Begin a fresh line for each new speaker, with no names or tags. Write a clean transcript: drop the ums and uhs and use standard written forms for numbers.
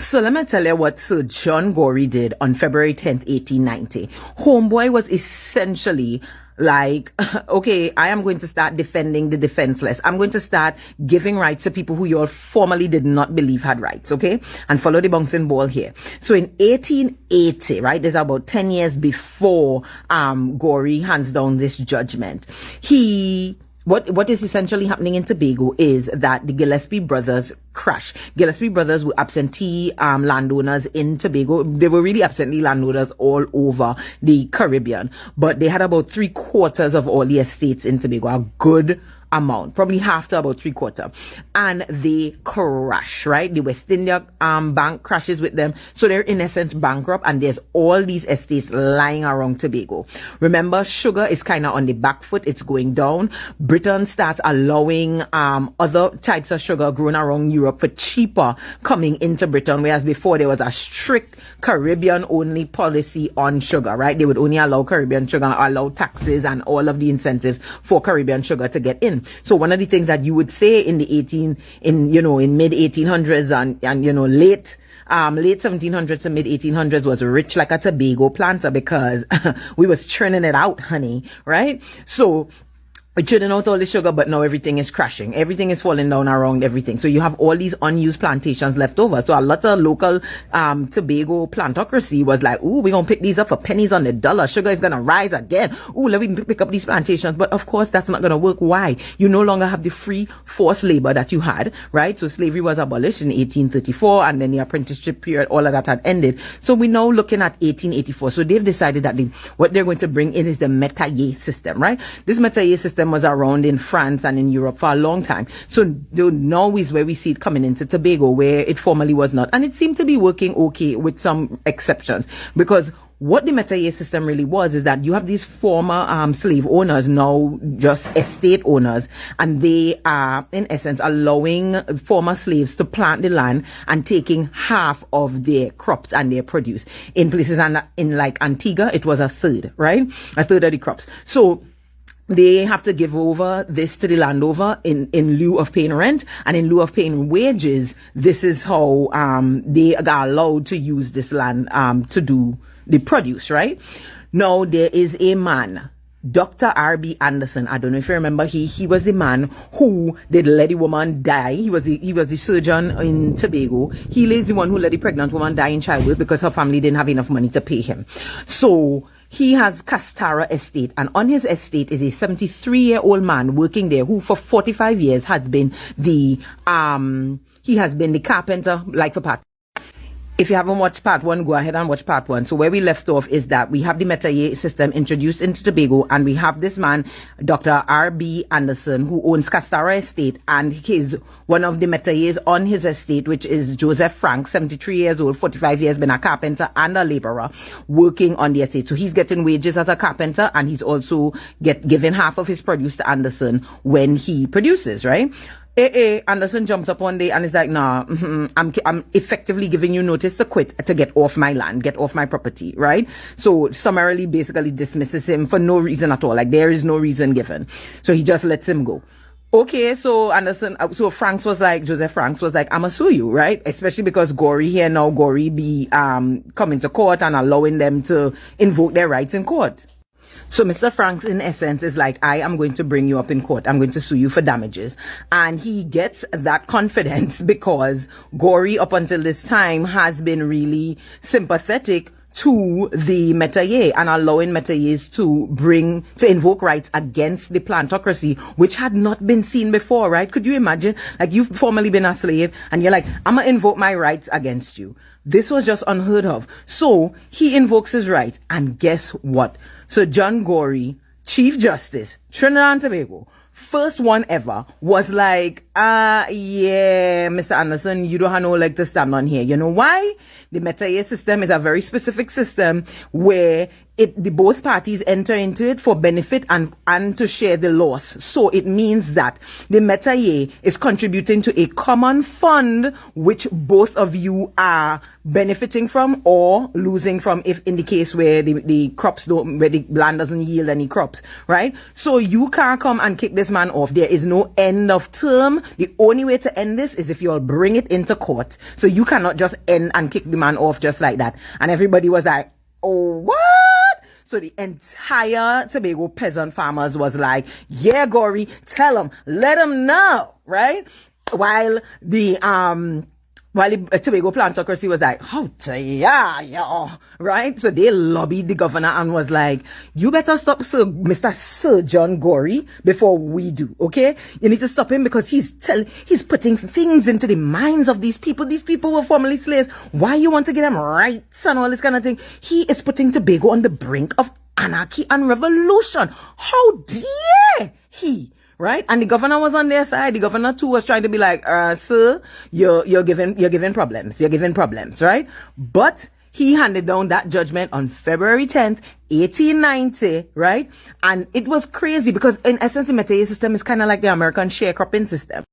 So let me tell you what Sir John Gorey did on February 10th, 1890. Homeboy was essentially like, okay, I am going to start defending the defenseless. I'm going to start giving rights to people who you all formerly did not believe had rights, okay? And follow the bouncing ball here. So in 1880, right, there's about 10 years before Gorey hands down this judgment. What is essentially happening in Tobago is that the Gillespie brothers crash. Gillespie brothers were absentee landowners in Tobago. They were really absentee landowners all over the Caribbean, but they had about 3/4 of all the estates in Tobago, a good amount, probably half to about 3/4, and they crash, right? The West India Bank crashes with them, so they're in essence bankrupt, and there's all these estates lying around Tobago. Remember, sugar is kind of on the back foot, it's going down. Britain starts allowing other types of sugar grown around Europe for cheaper coming into Britain, whereas before there was a strict Caribbean only policy on sugar, right? They would only allow Caribbean sugar, allow taxes and all of the incentives for Caribbean sugar to get in. So one of the things that you would say in the in mid 1800s and late 1700s to mid 1800s was rich like a Tobago planter, because we was churning it out, honey, right? So we're churning out all the sugar, but now everything is crashing. Everything is falling down around everything. So you have all these unused plantations left over. So a lot of local Tobago plantocracy was like, ooh, we're going to pick these up for pennies on the dollar. Sugar is going to rise again. Ooh, let me pick up these plantations. But of course, that's not going to work. Why? You no longer have the free forced labor that you had, right? So slavery was abolished in 1834, and then the apprenticeship period, all of that had ended. So we're now looking at 1884. So they've decided that what they're going to bring in is the metayer system, right? This metayer system was around in France and in Europe for a long time. So now is where we see it coming into Tobago, where it formerly was not. And it seemed to be working okay with some exceptions, because what the metayer system really was is that you have these former slave owners, now just estate owners, and they are in essence allowing former slaves to plant the land and taking half of their crops and their produce. In places in like Antigua, it was a third, right? A third of the crops. So they have to give over this to the landowner in lieu of paying rent, and in lieu of paying wages. This is how they are allowed to use this land to do the produce, right? Now there is a man, Dr. R.B. Anderson. I don't know if you remember, he was the man who did let the woman die. He was the surgeon in Tobago. He is the one who let the pregnant woman die in childbirth because her family didn't have enough money to pay him. So he has Castara estate, and on his estate is a 73-year-old man working there who for 45 years has been the carpenter, like for part. If you haven't watched part 1, go ahead and watch part 1. So where we left off is that we have the metayer system introduced into Tobago, and we have this man, Dr. R.B. Anderson, who owns Castara estate, and he's one of the metayers on his estate, which is Joseph Frank, 73 years old, 45 years, been a carpenter and a laborer working on the estate. So he's getting wages as a carpenter, and he's also given half of his produce to Anderson when he produces, right? Anderson jumps up one day and is like, nah, I'm effectively giving you notice to quit, to get off my land, get off my property, right? So summarily basically dismisses him for no reason at all. Like there is no reason given. So he just lets him go. Okay, so Joseph Franks was like, I'ma sue you, right? Especially because Gorey be coming to court and allowing them to invoke their rights in court. So Mr. Franks, in essence, is like, I am going to bring you up in court. I'm going to sue you for damages. And he gets that confidence because Gorey, up until this time, has been really sympathetic to the metayer and allowing metayers to invoke rights against the plantocracy, which had not been seen before, right? Could you imagine? Like, you've formerly been a slave and you're like, I'm gonna invoke my rights against you. This was just unheard of. So he invokes his right, and guess what? So John Gorey, Chief Justice, Trinidad and Tobago, first one ever, was like, yeah, Mr. Anderson, you don't have no leg to stand on here. You know why? The metayer system is a very specific system where both parties enter into it for benefit and to share the loss. So it means that the metayer is contributing to a common fund which both of you are benefiting from or losing from, if in the case where where the land doesn't yield any crops, right? So you can't come and kick this man off. There is no end of term The only way to end this is if you all bring it into court. So you cannot just end and kick the man off just like that. And everybody was like, oh, what? So the entire Tobago peasant farmers was like, yeah, Gory, tell them, let them know, right? While the Tobago plantocracy was like, how dare right? So they lobbied the governor and was like, you better stop Mr. Sir John Gory before we do, okay? You need to stop him because he's putting things into the minds of these people. These people were formerly slaves. Why you want to give them rights and all this kind of thing? He is putting Tobago on the brink of anarchy and revolution. How dare he? Right? And the governor was on their side. The governor too was trying to be like, sir, you're giving problems. You're giving problems, right? But he handed down that judgment on February 10th, 1890, right? And it was crazy because in essence, the Metairie system is kind of like the American sharecropping system.